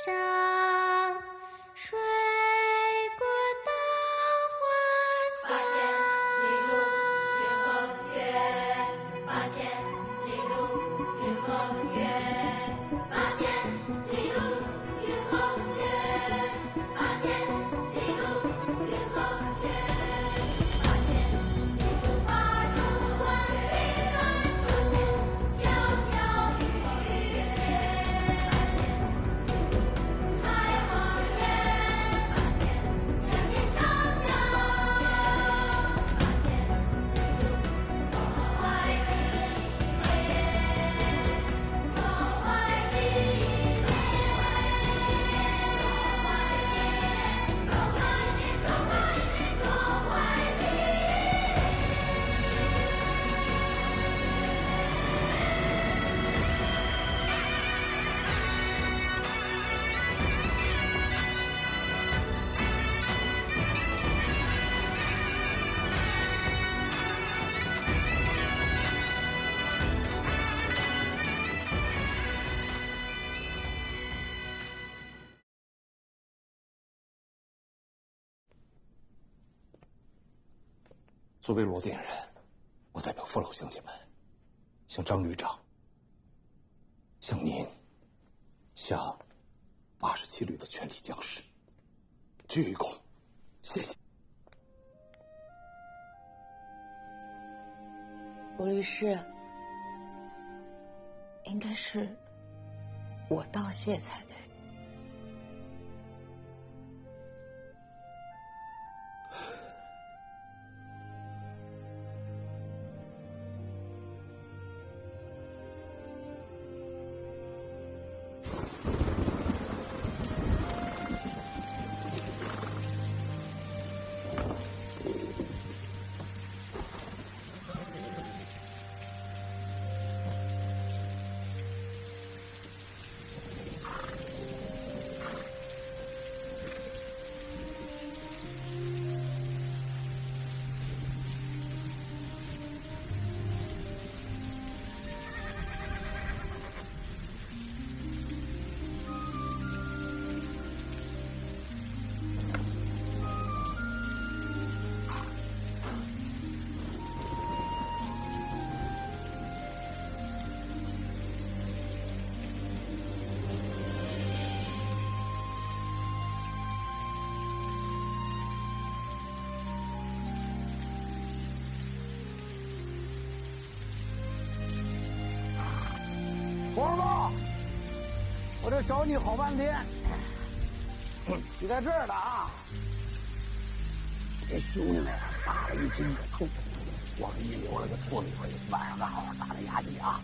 上，水过稻花香。8000里路云和月，8000里路云和月，8000里路云和月，8000里路云和月，8000里路发出万平安，8000小小雨雪，8000海望眼，8000两天长啸，8000中怀吉年，中怀吉年，中怀吉年，中怀吉年，中怀吉年，中怀吉年。作为罗店人，我代表父老乡亲们，向张旅长、向您、向87旅的全体将士鞠一躬，谢谢。罗律师，应该是我道谢才对。光儿哥，我这找你好半天，你在这儿呢啊！这兄弟们打了一筋的痛，我给你留了个托底费，晚上好好打打牙祭啊！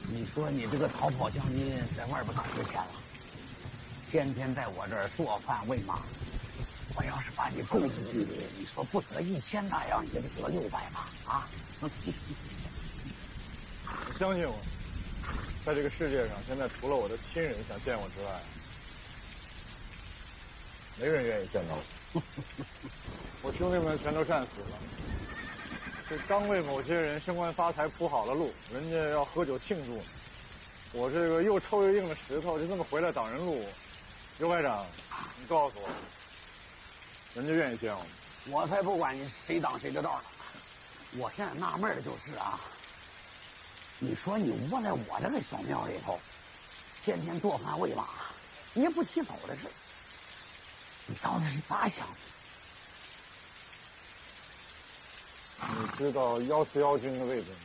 你说你这个逃跑将军在外边可值钱了，天天在我这儿做饭喂马。我要是把你供出去，你说不得1000大洋，也得得600吧？啊！你相信我，在这个世界上，现在除了我的亲人想见我之外，没人愿意见到我。我兄弟们全都战死了，这刚为某些人升官发财铺好了路，人家要喝酒庆祝，我这个又臭又硬的石头就这么回来挡人路。刘排长，你告诉我，人家愿意见我吗？我才不管你谁挡谁的道呢！我现在纳闷的就是啊，你说你窝在我这个小庙里头，天天做饭喂马，你也不提走的事，你到底是咋想的？你知道141军的位置吗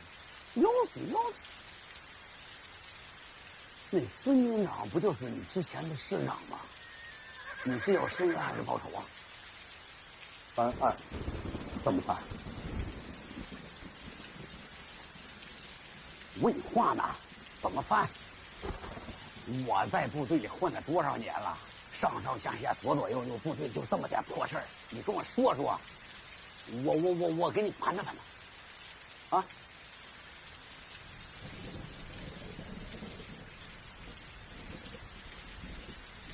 141，那孙军长不就是你之前的师长吗？你是要申冤还是报仇啊？翻案。怎么办？问话呢？怎么翻？我在部队里混了多少年了，上上下下左左右右部队就这么点破事儿，你跟我说说，我给你盘着盘着，啊！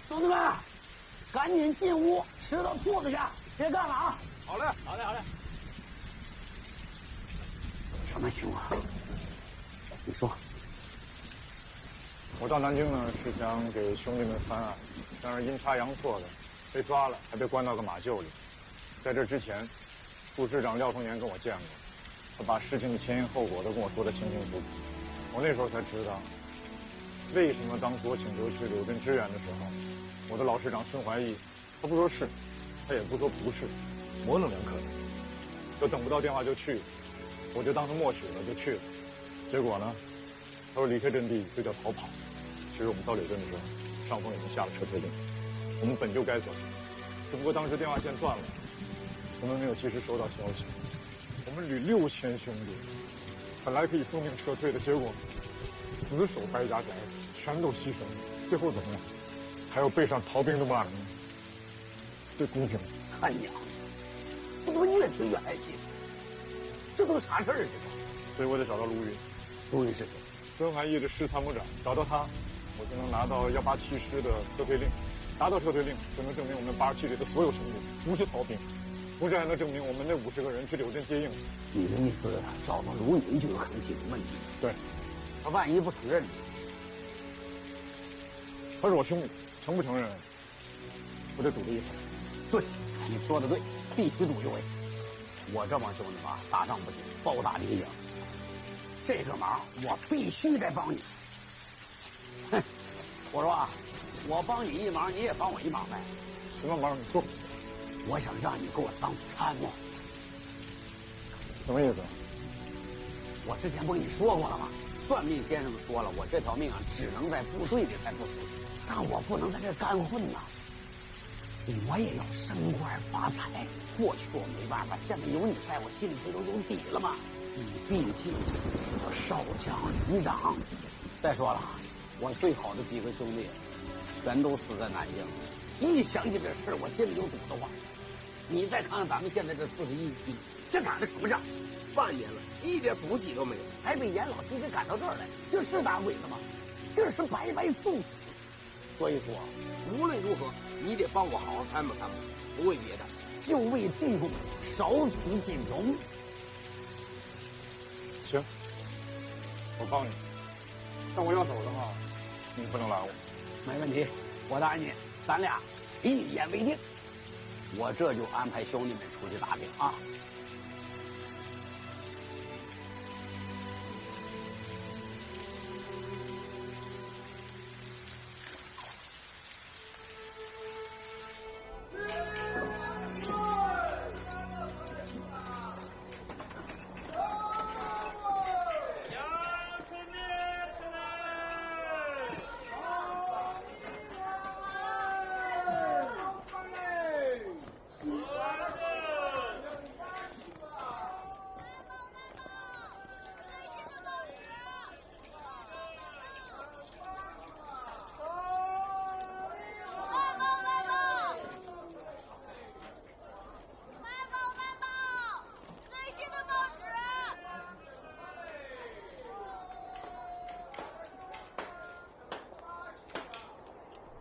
兄弟们，赶紧进屋吃到兔子去，别干了啊！好嘞，好嘞，好嘞。什么情况？你说。我到南京呢是想给兄弟们翻案，但是阴差阳错的被抓了，还被关到个马厩里。在这之前，副师长廖凤年跟我见过，他把事情的前因后果都跟我说得清清楚楚。我那时候才知道，为什么当初我请求去柳镇支援的时候，我的老师长孙怀义，他不说是，他也不说不是，模棱两可的，就等不到电话就去，我就当他默许了就去了。结果呢，他说离开阵地就叫逃跑。其实我们到柳镇的时候，上峰已经下了撤退令，我们本就该走，只不过当时电话线断了，我们没有及时收到消息。我们旅6000兄弟，本来可以奉命撤退的，结果死守白家宅，全都牺牲了。最后怎么样？还要背上逃兵的骂名，这公平吗？他娘，这都越听越来气，这都啥事儿？这都。所以我得找到卢云。卢云是谁？孙怀义的师参谋长，找到他，我就能拿到187师的撤退令。拿到撤退令，就能证明我们87里的所有兄弟不是逃兵，同时还能证明我们那50个人去柳镇接应。你的意思，找到卢云就有可能解决问题？对。他万一不承认呢？他是我兄弟，承不承认，我得赌这一回。对，你说的对，必须赌一回。我这帮兄弟们打仗不行，暴打理解。这个忙我必须得帮你。哼，我说啊，我帮你一忙，你也帮我一忙呗。什么忙？你说。我想让你给我当参谋。什么意思？我之前不跟你说过了吗？算命先生说了，我这条命啊，只能在部队里才不死，但我不能在这干混呐。我也要升官发财。过去我没办法，现在有你在，我心里不都有底了吗？你毕竟我少将旅长。再说了，我最好的几个兄弟全都死在南京，一想起这事我心里就堵得慌。你再看看咱们现在这41批，这打的什么仗？半年了，一点补给都没有，还被严老七给赶到这儿来，这是打鬼子吗？这是白白送死。所以说，无论如何，你得帮我好好参谋参谋，不为别的，就为弟兄少死尽忠。行，我帮你，但我要走的话，你不能拦我。没问题，我答应你，咱俩一言为定。我这就安排兄弟们出去打听啊。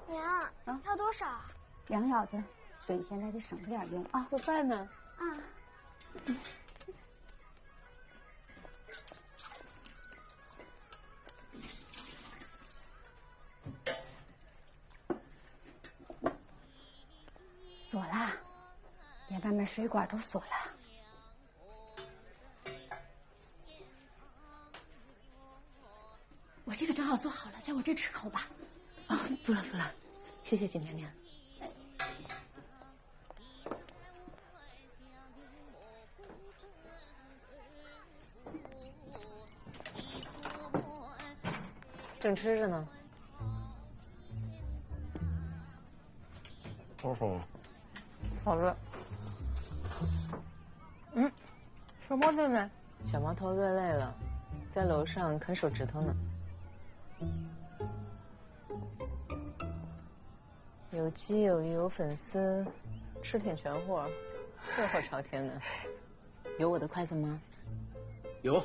娘，要多少？杨小子，水现在得省着点用啊。做饭呢？啊。锁了，连外面水管都锁了。我这个正好做好了，在我这吃口吧。啊，不了不了，谢谢景娘娘。正吃着呢。多好啊！好吃。小猫在哪？小毛头饿累了，在楼上啃手指头呢。有鸡有鱼有粉丝，吃点全货，热火朝天的。有我的筷子吗？有。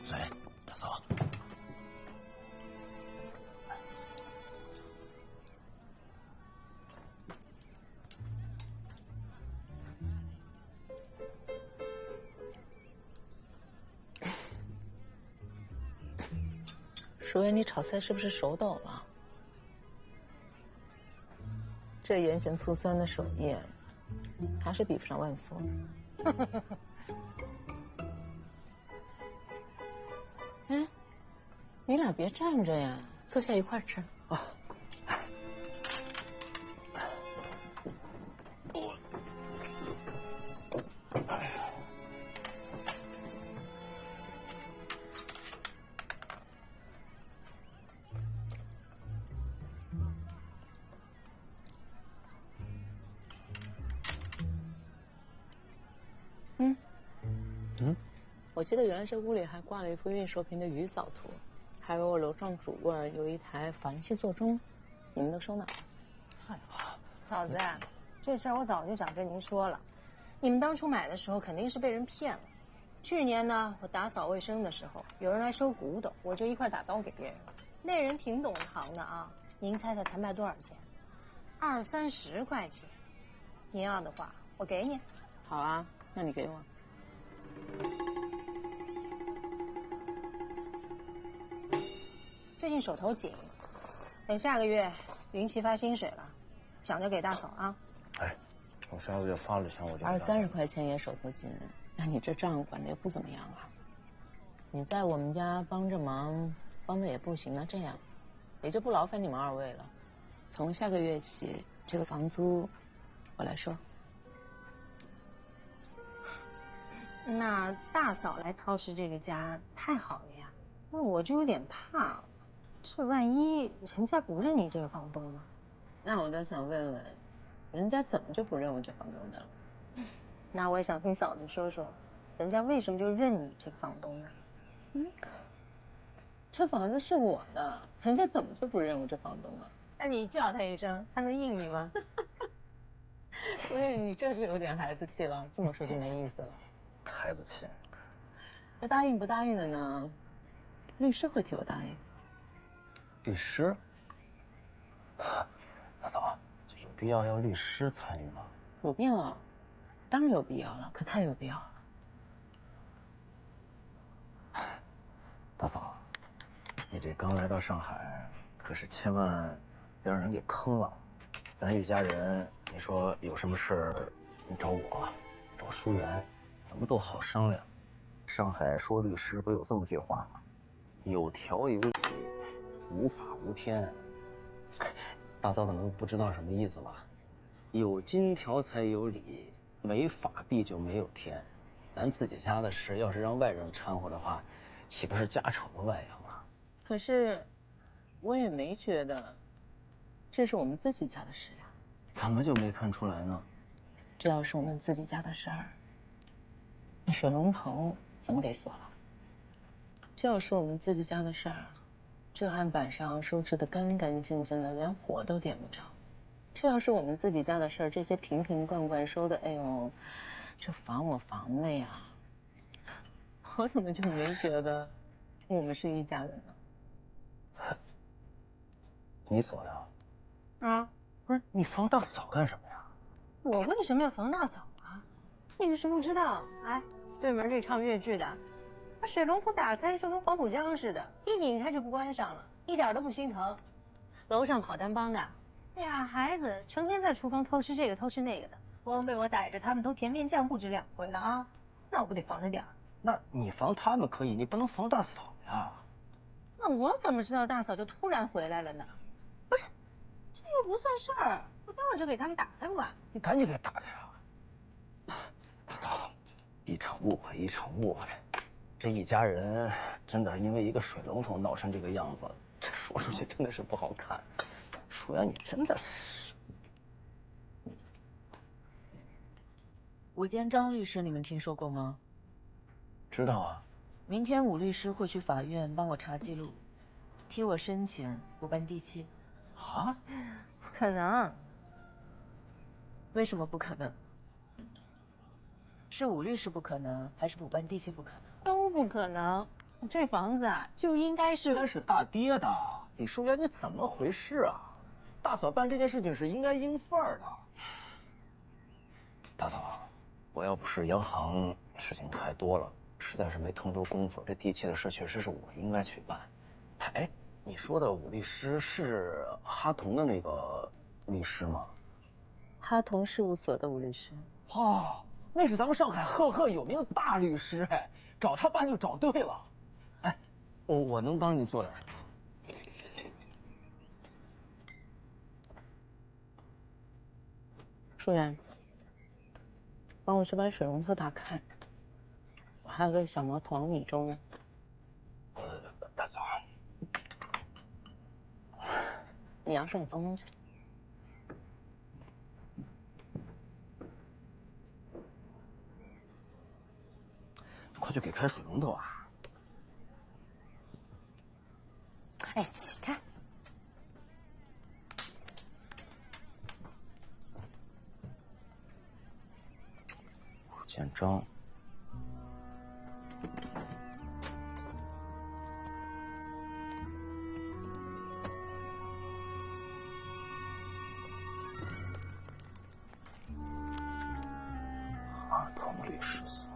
来，大嫂，淑媛，你炒菜是不是手抖了？这盐咸醋酸的手艺，还是比不上万福。哎，你俩别站着呀，坐下一块儿吃。啊。我记得原来这屋里还挂了一幅运寿瓶的鱼藻图，还有我楼上主卧有一台房器座钟，你们都收哪了？哎呀，嫂子，这事儿我早就想跟您说了，你们当初买的时候肯定是被人骗了。去年呢，我打扫卫生的时候，有人来收古董，我就一块打包给别人了。那人挺懂行的啊，您猜猜才卖多少钱？20、30块钱。您要的话，我给你。好啊，那你给我。最近手头紧，等下个月云奇发薪水了，想着给大嫂啊。哎，我下个月发了钱我就。20、30块钱也手头紧，那你这账管的也不怎么样啊。你在我们家帮着忙，帮的也不行，那这样，也就不劳烦你们2位了。从下个月起，这个房租我来收。那大嫂来操持这个家太好了呀，那我就有点怕，这万一人家不认你这个房东呢？那我倒想问问，人家怎么就不认我这房东的？那我也想听嫂子说说，人家为什么就认你这个房东呢？这房子是我的，人家怎么就不认我这房东了？那你叫他一声，他能应你吗？所以你这是有点孩子气了，这么说就没意思了。孩子气。这答应不答应的呢？律师会替我答应。律师？大嫂，这有必要律师参与吗？有必要啊，当然有必要了，可太有必要了。大嫂，你这刚来到上海，可是千万别让人给坑了。咱一家人，你说有什么事儿，你找我，找淑媛，咱们都好商量。上海说律师不有这么句话吗？有条有理，无法无天。大嫂可能不知道什么意思吧？有金条才有理，没法币就没有天。咱自己家的事，要是让外人掺和的话，岂不是家丑的外扬啊？可是，我也没觉得这是我们自己家的事呀。怎么就没看出来呢？这要是我们自己家的事儿，那水龙头怎么给锁了？这要是我们自己家的事儿，这案板上收拾得干干净净的，连火都点不着。这要是我们自己家的事儿，这些瓶瓶罐罐收的，哎呦，这防我防的呀！我怎么就没觉得我们是一家人呢？你锁的？啊，不是你防大嫂干什么呀？我为什么要防大嫂啊？你是不知道，哎，对门这唱越剧的，把水龙头打开就跟黄浦江似的，一拧开就不关上了，一点都不心疼。楼上跑单帮的，俩孩子成天在厨房偷吃这个偷吃那个的，光被我逮着，他们都甜面酱不止2回了啊！那我不得防着点儿？那你防他们可以，你不能防大嫂呀。那我怎么知道大嫂就突然回来了呢？不是，这又不算事儿，我当晚就给他们打开嘛。你赶紧给打开啊！大嫂，一场误会一场误会，这一家人真的因为一个水龙头闹成这个样子，这说出去真的是不好看。淑媛，你真的是……伍建章律师，你们听说过吗？知道啊。明天伍律师会去法院帮我查记录，替我申请补办地契。啊？不可能！为什么不可能？是伍律师不可能，还是补办地契不可能？都不可能！这房子啊，就应该是……该是大爹的。李淑媛，你怎么回事啊？大嫂办这件事情是应该应份儿的。大嫂，我要不是央行事情太多了，实在是没腾出功夫，这地契的事确实是我应该去办。哎，你说的武律师是哈同的那个律师吗？哈同事务所的武律师。哦，那是咱们上海赫赫有名的大律师哎，找他办就找对了。哎，我能帮你做点什么？舒然，帮我去把水龙头打开。我还有个小毛桶米粥呢。大嫂，你要是你脏东西。快去给开水龙头啊！哎，起开！吴建章。哈同律师所。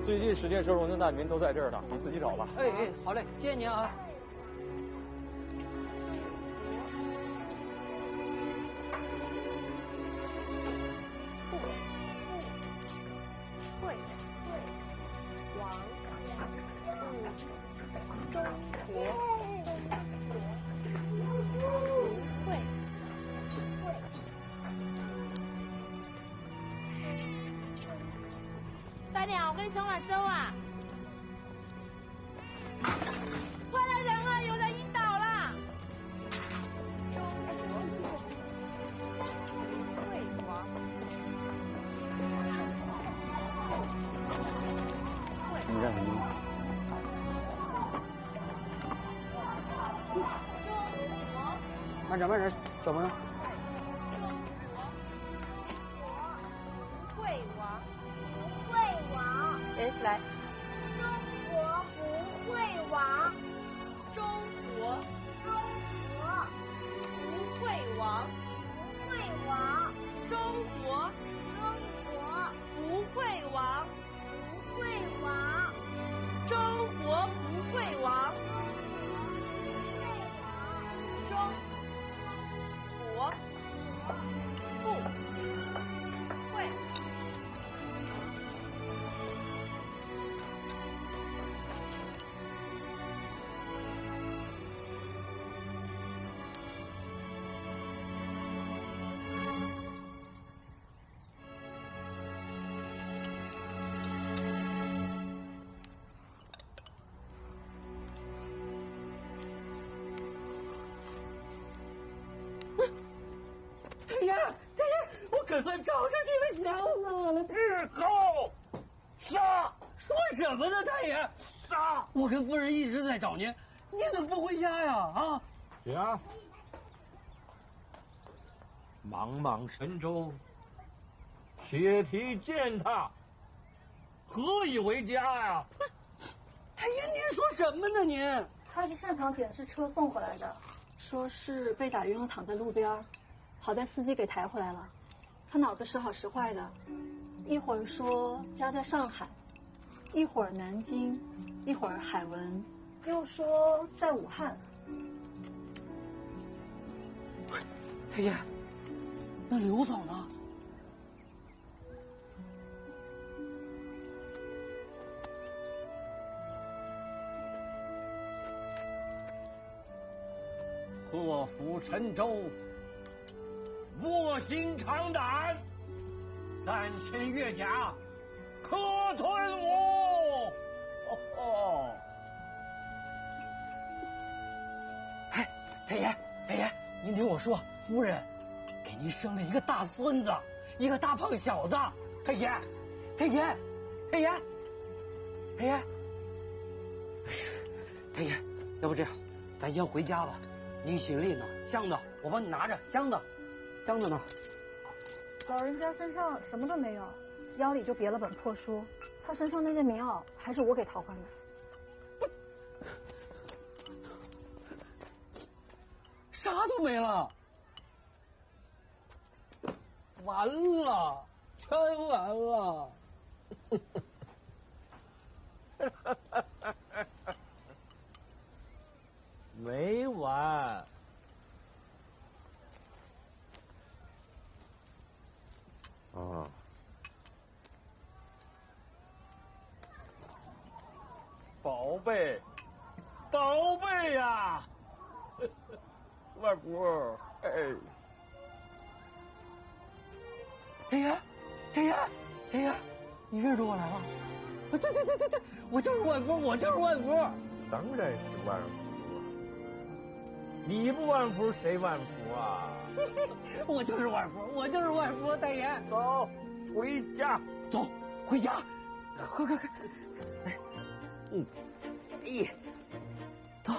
最近史店收容的难民都在这儿呢，你自己找吧。哎，好嘞，谢谢您啊。大娘，我跟小马走啊！快来人啊！有人晕倒了！你干什么？慢点，慢点，小朋友。连起来。中国不会亡，中国不会亡，不会亡，中国不会亡，不会亡，中国不会亡，中国不会。我可算找着你们小子了！日后杀！说什么呢，太爷？杀！我跟夫人一直在找您，您怎么不回家呀？啊！行。茫茫神州，铁蹄践踏，何以为家呀？太爷，您说什么呢？您？他是现场检视车送回来的，说是被打晕了，躺在路边，好在司机给抬回来了。他脑子时好时坏的，一会儿说家在上海，一会儿南京，一会儿海文，又说在武汉。太爷，那刘嫂呢？祸福沉舟，卧薪尝胆，3千越甲，可吞我。哦，哎，太爷，您听我说，夫人给您生了一个大孙子，一个大胖小子。太爷，太爷，要不这样，咱先回家吧。你行李呢？箱子我帮你拿着，箱子，僵着呢。老人家身上什么都没有，腰里就别了本破书。他身上那件棉袄还是我给淘换的。啥都没了，完了，全完了。没完。啊，宝贝，宝贝呀！外婆，哎，天爷，天爷，天爷，你认出我来了？对，我就是万福，我就是万福。当然是万福。你不万福谁万福啊？我就是万福，我就是万福，大爷。走，回家。走，回家。快！哎，走。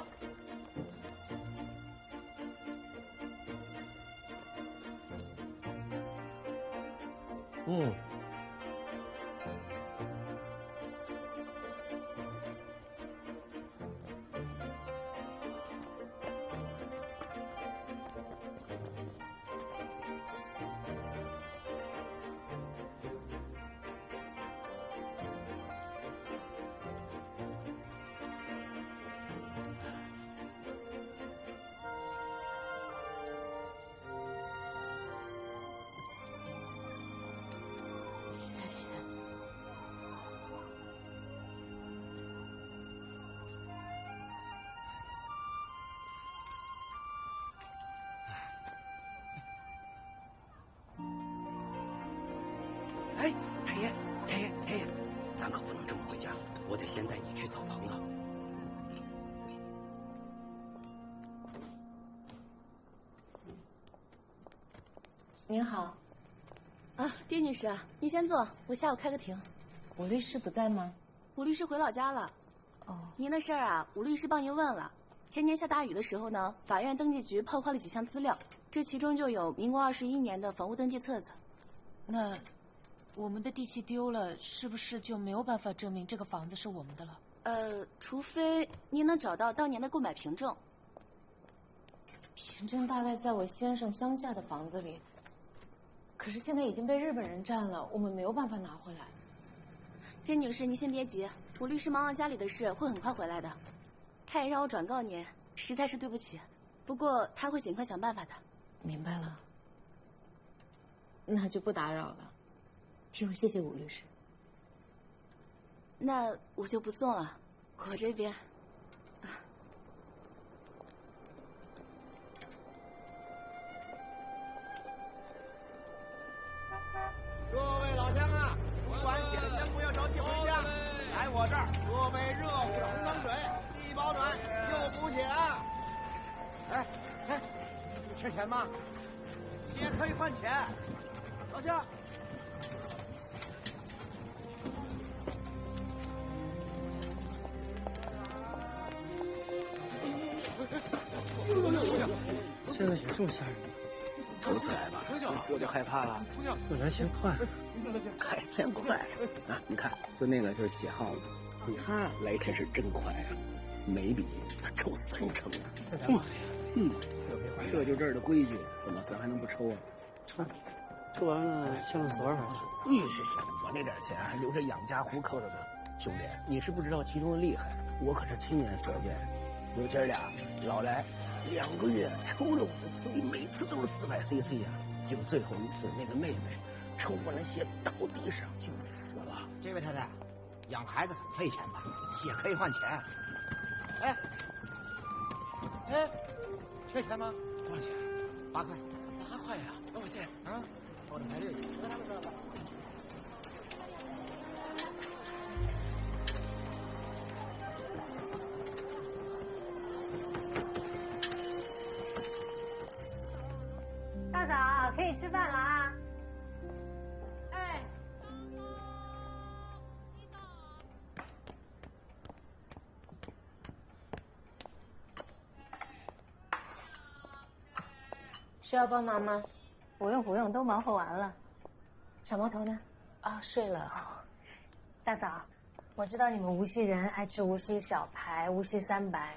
谢谢。哎，太爷，咱可不能这么回家，我得先带你去澡堂子。您好。啊，丁女士，您先坐，我下午开个庭。武律师不在吗？武律师回老家了。哦，您的事儿啊，武律师帮您问了。前年下大雨的时候呢，法院登记局泡坏了几项资料，这其中就有民国21年的房屋登记册子。那我们的地契丢了，是不是就没有办法证明这个房子是我们的了？除非您能找到当年的购买凭证。凭证大概在我先生乡下的房子里，可是现在已经被日本人占了，我们没有办法拿回来。丁女士，您先别急，我律师忙完家里的事，会很快回来的。他也让我转告您，实在是对不起，不过他会尽快想办法的。明白了，那就不打扰了，替我谢谢武律师。那我就不送了，我这边。各位老乡啊，管血的先不要着急回家，来我这儿喝杯热乎的红糖水，既保暖又补血啊！哎，缺钱吗？血可以换钱，老乡。这个血这么吓人吗？头次来吧，有点害怕了。本来嫌快，开钱快啊！你看，就那个就是血耗子，你看来钱是真快啊，每笔他抽3成呢。妈呀！这就这儿的规矩，怎么咱还能不抽啊？抽完了先往所里去。我那点钱还留着养家糊口着呢。兄弟，你是不知道其中的厉害，我可是亲眼所见。有姐俩老来2个月抽了5次，每次都是400cc 呀。就最后一次，那个妹妹抽完了血倒地上就死了。这位太太，养孩子很费钱吧？血可以换钱。哎，缺钱吗？多少钱？8块。8块呀？那我谢。啊，我得排队去。和他们说吧。大嫂，可以吃饭了啊！哎，需要帮忙吗？不用，都忙活完了。小毛头呢？啊，睡了。哦，大嫂，我知道你们无锡人爱吃无锡小排、无锡三白，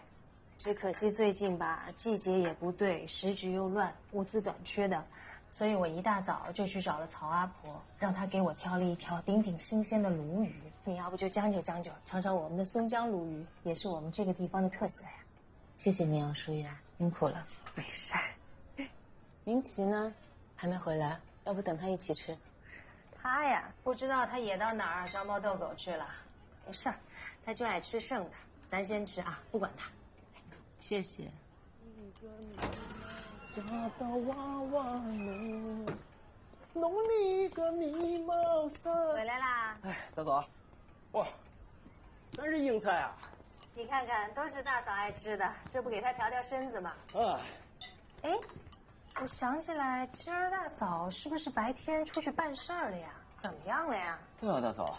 只可惜最近吧，季节也不对，时局又乱，物资短缺的，所以我一大早就去找了曹阿婆，让她给我挑了一条顶顶新鲜的鲈鱼。你要不就将就将就，尝尝我们的松江鲈鱼，也是我们这个地方的特色呀。谢谢你，淑媛，辛苦了。没事。明琪呢？还没回来，要不等他一起吃？他呀，不知道他野到哪儿招猫逗狗去了。没事儿，他就爱吃剩的，咱先吃啊，不管他。谢谢。下到娃娃们，弄你个迷毛衫。回来啦！哎，大嫂，哇，真是硬菜啊！你看看，都是大嫂爱吃的，这不给她调调身子吗？啊。哎，我想起来，今儿大嫂是不是白天出去办事儿了呀？怎么样了呀？对啊，大嫂，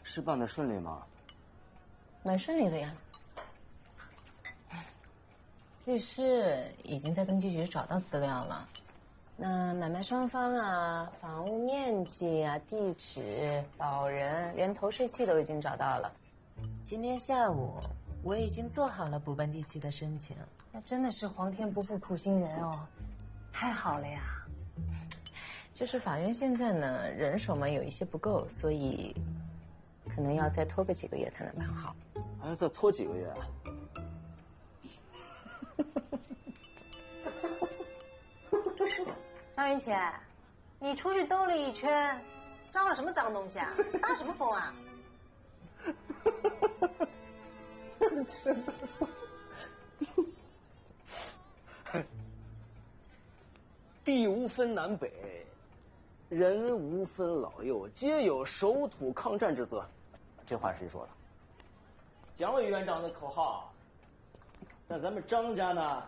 事办得顺利吗？蛮顺利的呀。律师已经在登记局找到资料了，那买卖双方啊、房屋面积啊、地址、保人，连投税契都已经找到了。今天下午我已经做好了补办地契的申请。那真的是皇天不负苦心人哦，太好了呀！就是法院现在呢人手嘛有一些不够，所以可能要再拖个几个月才能办好。还要再拖几个月？张云起，你出去兜了一圈，招了什么脏东西啊？撒什么疯啊？地无分南北，人无分老幼，皆有守土抗战之责。这话谁说的？蒋委员长的口号。那咱们张家呢？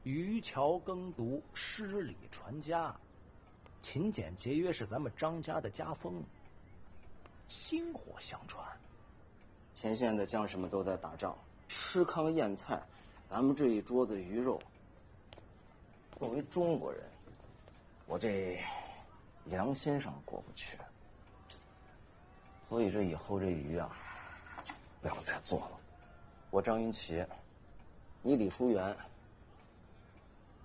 渔樵耕读，诗礼传家，勤俭节约是咱们张家的家风，薪火相传。前线的将士们都在打仗，吃糠咽菜，咱们这一桌子鱼肉。作为中国人，我这良心上过不去，所以这以后这鱼啊，就不要再做了。我张云奇，你李淑媛，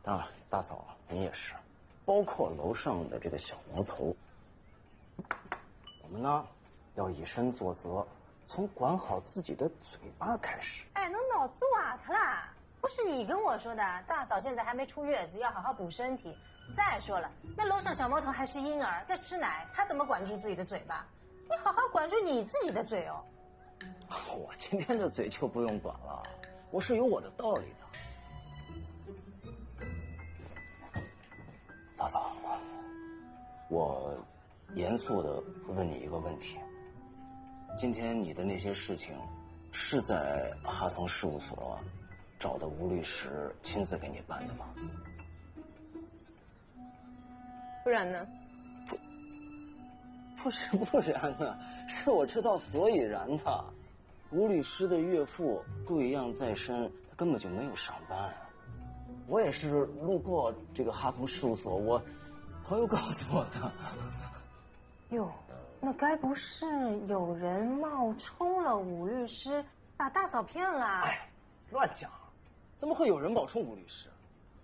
当然大嫂你也是，包括楼上的这个小毛头，我们呢要以身作则，从管好自己的嘴巴开始。哎，侬脑子瓦特啦！不是你跟我说的，大嫂现在还没出月子，要好好补身体。再说了，那楼上小毛头还是婴儿，在吃奶，他怎么管住自己的嘴巴？你好好管住你自己的嘴哦。我今天的嘴就不用管了，我是有我的道理的。大嫂，我严肃的问你一个问题：今天你的那些事情，是在哈同事务所找的吴律师亲自给你办的吗？不然呢？不是不然呢，是我知道所以然的。吴律师的岳父贵恙在身，他根本就没有上班。我也是路过这个哈同事务所，我朋友告诉我的。哟，那该不是有人冒充了武律师，把大嫂骗了？哎，乱讲！怎么会有人冒充武律师？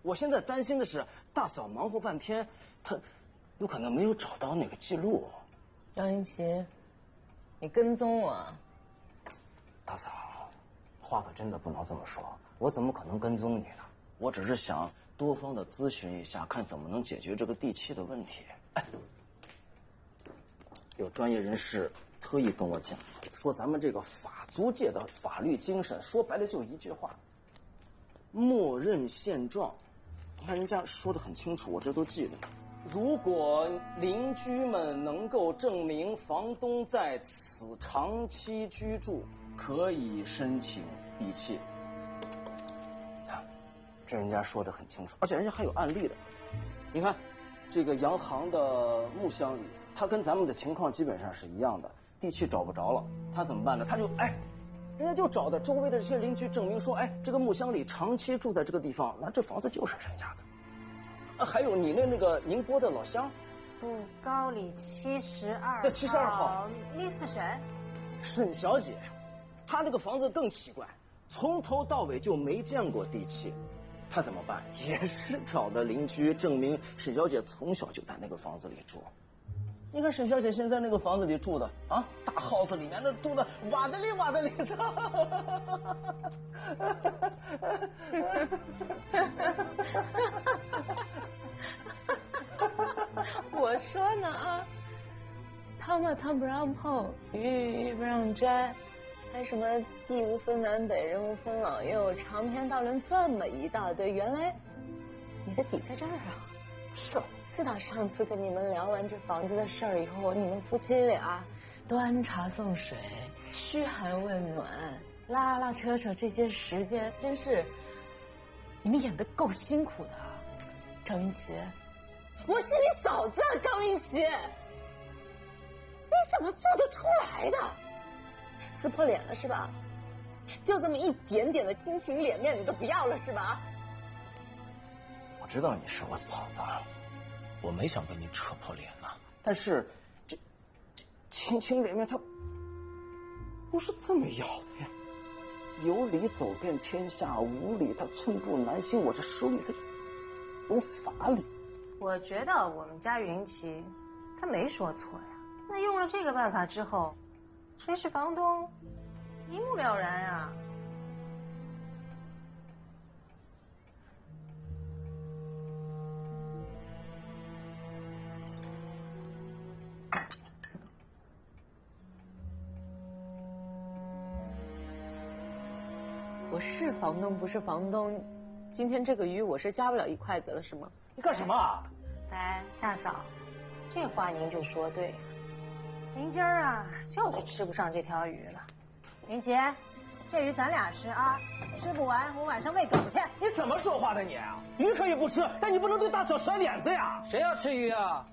我现在担心的是，大嫂忙活半天，她有可能没有找到那个记录。张云奇，你跟踪我？大嫂，话可真的不能这么说。我怎么可能跟踪你呢？我只是想多方的咨询一下，看怎么能解决这个地契的问题。哎，有专业人士特意跟我讲，说咱们这个法租界的法律精神，说白了就一句话：默认现状。你看人家说得很清楚，我这都记得。如果邻居们能够证明房东在此长期居住，可以申请地契。这人家说得很清楚，而且人家还有案例的。你看，这个洋行的木箱里，他跟咱们的情况基本上是一样的，地契找不着了，他怎么办呢？他就人家就找的周围的这些邻居证明说，这个木箱里长期住在这个地方，那这房子就是人家的。还有你那个宁波的老乡，步高里72对72号，Miss 谁？沈小姐，她那个房子更奇怪，从头到尾就没见过地契，她怎么办？也是找的邻居证明沈小姐从小就在那个房子里住。你看沈小姐现在那个房子里住的啊，大 house 里面那住的瓦的里的。我说呢啊，汤嘛汤不让碰，鱼不让摘，还什么地无分南北，人无分老幼，长篇大论这么一大堆，原来你的底在这儿啊！是。自打上次跟你们聊完这房子的事儿以后，你们夫妻俩端茶送水、嘘寒问暖、拉拉扯扯，这些时间真是你们演得够辛苦的。张云奇，我是你嫂子啊，张云奇，你怎么做得出来的？撕破脸了是吧？就这么一点点的亲情脸面你都不要了是吧？我知道你是我嫂子，我没想跟你扯破脸呐。但是这亲情脸面它不是这么要的呀。有理走遍天下，无理它寸步难行。我这手里它有法理。我觉得我们家云奇他没说错呀。那用了这个办法之后，谁是房东，一目了然呀。我是房东不是房东，今天这个鱼我是夹不了一筷子了是吗？你干什么？哎，大嫂，这话您就说对了。您今儿啊就是吃不上这条鱼了。云奇，这鱼咱俩吃啊，吃不完我晚上喂狗去。你怎么说话的你？鱼可以不吃，但你不能对大嫂甩脸子呀！谁要吃鱼啊？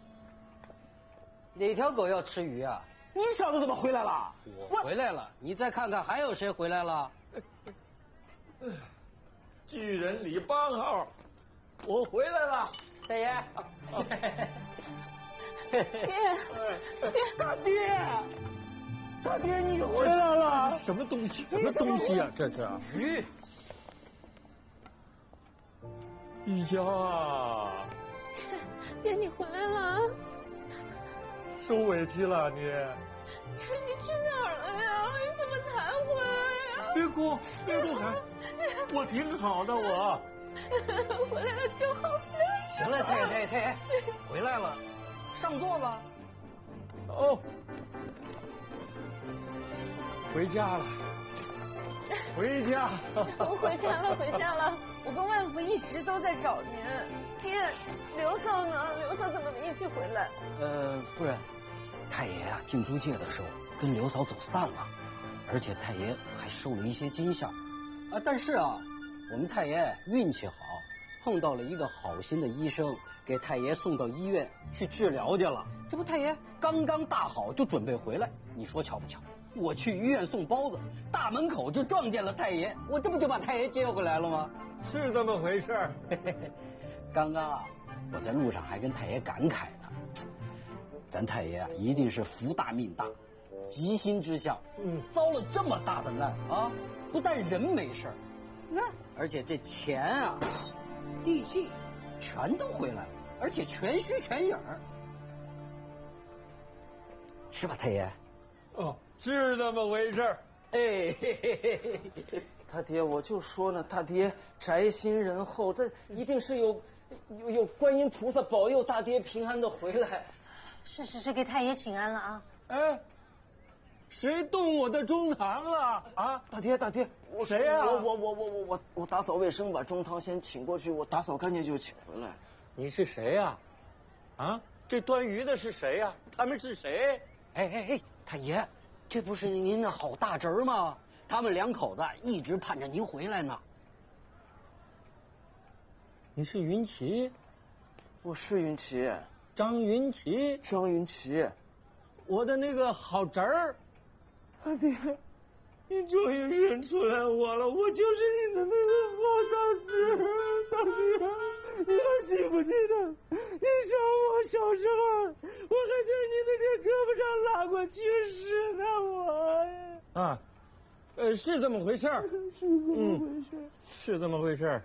哪条狗要吃鱼啊？你小子怎么回来了？我回来了，你再看看还有谁回来了？巨人李8号，我回来了，大爷。大爹，你回来了！什么东西？什么东西啊？这是鱼。一家啊！爹，你回来了！受委屈了你。你去哪儿了呀？你怎么才回来呀？别哭，别哭喊，我挺好的我。回来了就好。行了，太爷，回来了，上座吧。哦，回家了，回家。回家了。我跟万福一直都在找您。爹，刘嫂呢？刘嫂怎么没一起回来？夫人，太爷啊，进租界的时候跟刘嫂走散了，而且太爷还受了一些惊吓。但是啊，我们太爷运气好，碰到了一个好心的医生，给太爷送到医院去治疗去了。这不，太爷刚刚大好，就准备回来。你说巧不巧？我去医院送包子，大门口就撞见了太爷，我这不就把太爷接回来了吗？是这么回事儿。刚刚啊，我在路上还跟太爷感慨呢，咱太爷啊，一定是福大命大，急心之下，遭了这么大的难啊！不但人没事儿，你看，而且这钱啊、地契全都回来了，而且全虚全影儿，是吧，太爷？哦，是这么回事儿。哎，大爹，我就说呢，大爹宅心仁厚，这一定是有观音菩萨保佑大爹平安的回来。是，给太爷请安了啊！哎，谁动我的中堂了啊？大爹，谁呀？我打扫卫生，把中堂先请过去，我打扫干净就请回来。你是谁呀？啊，这端鱼的是谁呀？他们是谁？哎，太爷，这不是您的好大侄儿吗？他们两口子一直盼着您回来呢。你是云奇？我是云奇，张云奇。张云奇，我的那个好侄儿。大爹，你终于认出来我了，我就是你的那个好大侄儿，大爹。你还记不记得？你想我小时候，我还在你的这胳膊上拉过去世呢，我。啊，是这么回事儿，是这么回事儿，是这么回事儿。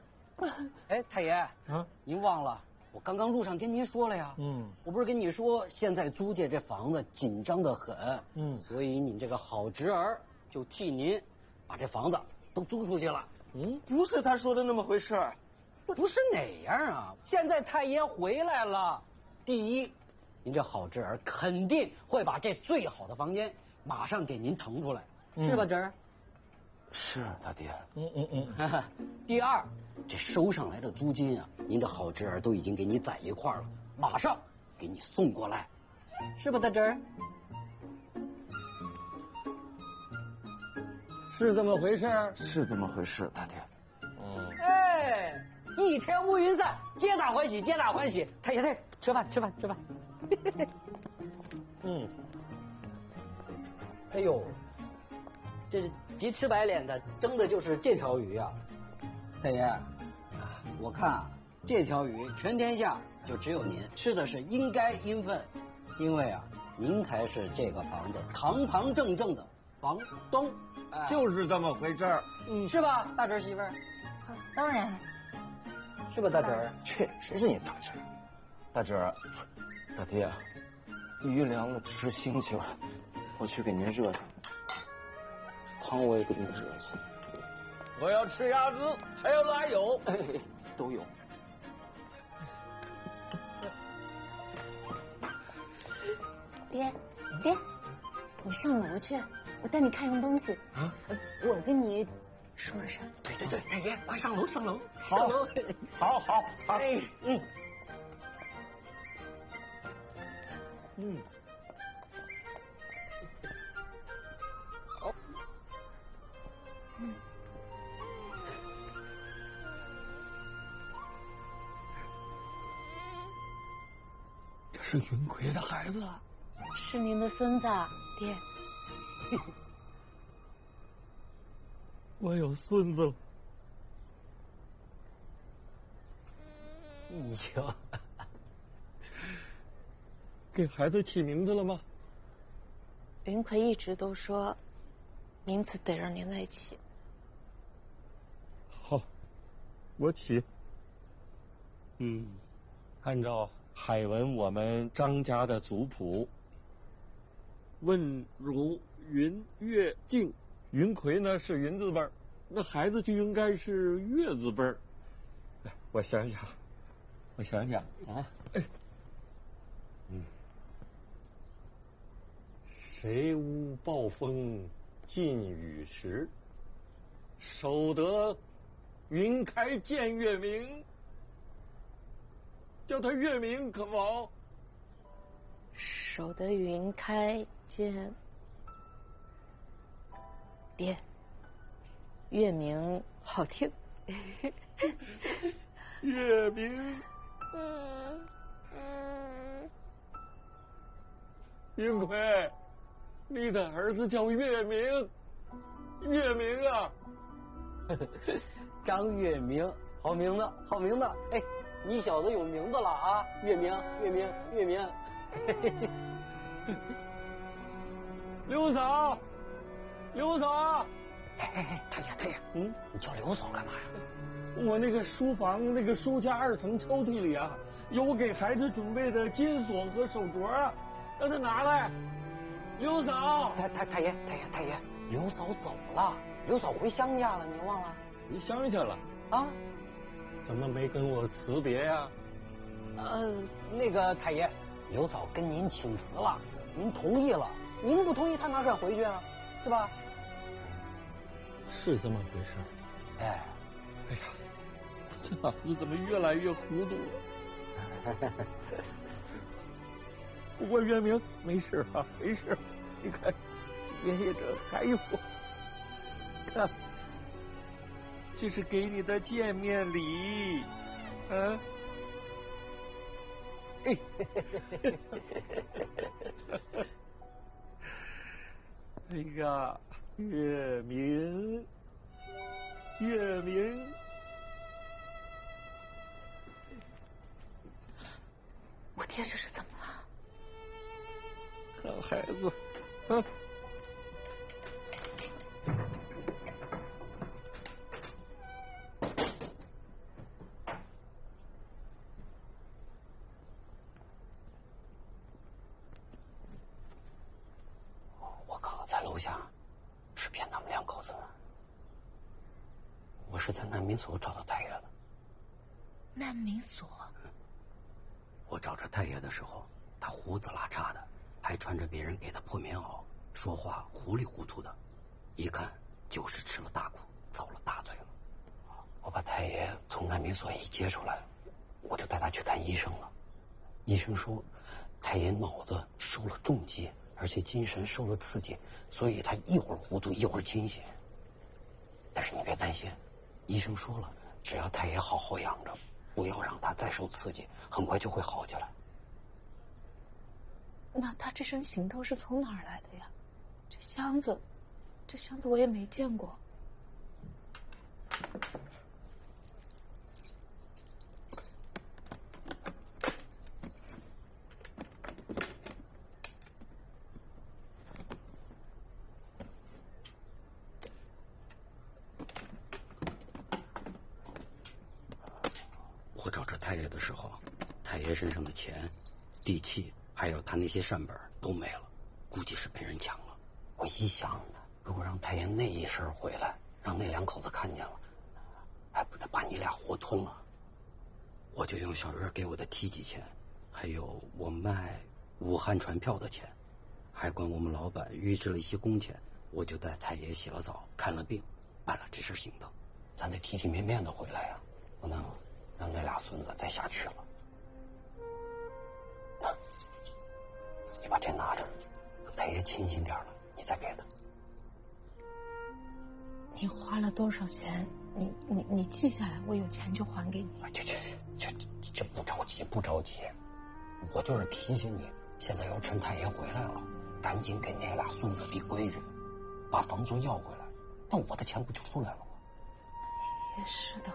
哎，太爷啊，您忘了，我刚刚路上跟您说了呀。我不是跟你说，现在租界这房子紧张得很。所以你这个好侄儿就替您把这房子都租出去了。不是他说的那么回事儿。不是哪样啊？现在太爷回来了，第一，您这好侄儿肯定会把这最好的房间马上给您腾出来，是吧，侄儿？是他爹。第二，这收上来的租金啊，您的好侄儿都已经给你攒一块了，马上给你送过来，是吧，大侄儿？是这么回事儿？是这么回事，他爹。哎，一天乌云散，皆大欢喜，皆大欢喜。太爷，吃饭。哎呦，这急吃白脸的蒸的就是这条鱼啊！太爷，我看啊，这条鱼全天下就只有您吃的是应该应分，因为啊，您才是这个房子堂堂正正的房东。就是这么回事儿，是吧，大侄儿媳妇儿？当然，是吧，大侄儿？确实是你大侄儿。大侄儿，大爹，鱼凉了，吃腥气了，我去给您热上。汤我也给您热上。我要吃鸭子，还要辣油，都有。爹，你上楼去，我带你看样东西。啊，我跟你说声。对，太爷，快上楼。好，好。哎，好。这是云奎的孩子啊。是您的孙子，爹。我有孙子了。哟，给孩子起名字了吗？云奎一直都说，名字得让您来起。好，我起。按照海文我们张家的族谱，问汝云月静，云奎呢是云字辈儿，那孩子就应该是月字辈儿。我想想啊，谁无暴风尽雨时，守得云开见月明。叫他月明可否？守得云开见。爹，月明好听。月明。云奎，你的儿子叫月明。月明啊。张月明，好名字。哎。你小子有名字了啊！月明。刘嫂，哎，太爷，你叫刘嫂干嘛呀？我那个书房那个书架2层抽屉里啊，有我给孩子准备的金锁和手镯啊，让他拿来。刘嫂，太爷，刘嫂走了，刘嫂回乡下了，你忘了？回乡下了啊？怎么没跟我辞别呀？那个太爷，刘嫂跟您请辞了，您同意了，您不同意她哪敢回去啊？是吧？是这么回事。哎呀，这脑子怎么越来越糊涂了？不过月明没事啊，没事。你看，爷爷这还有，看。这是给你的见面礼，啊！哎呀，月明，爹这是怎么了？好孩子，啊！我刚刚在楼下吃遍他们两口子呢。我是在难民所找到太爷了。难民所？我找着太爷的时候，他胡子拉碴的，还穿着别人给的破棉袄，说话糊里糊涂的，一看就是吃了大苦，遭了大罪了。我把太爷从难民所一接出来，我就带他去看医生了。医生说，太爷脑子受了重击，而且精神受了刺激，所以他一会儿糊涂一会儿清醒。但是你别担心，医生说了，只要太爷好好养着，不要让他再受刺激，很快就会好起来。那他这身行头是从哪儿来的呀？这箱子我也没见过。我找着太爷的时候，太爷身上的钱、地契，还有他那些善本都没了，估计是被人抢了。我一想，如果让太爷那一身回来，让那两口子看见了，还不得把你俩活吞了？我就用小月给我的梯级钱，还有我卖武汉船票的钱，还管我们老板预支了一些工钱，我就带太爷洗了澡、看了病，办了这身行头，咱得体体面面的回来呀，不能让那俩孙子再下去了。那，你把这拿着，太爷清醒点了，你再给他。你花了多少钱？你记下来，我有钱就还给你。这不着急，不着急，我就是提醒你，现在要趁太爷回来了，赶紧给那俩孙子立规矩，把房租要回来，那我的钱不就出来了吗？也是的。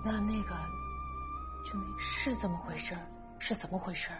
那个，就那是怎么回事？是怎么回事啊？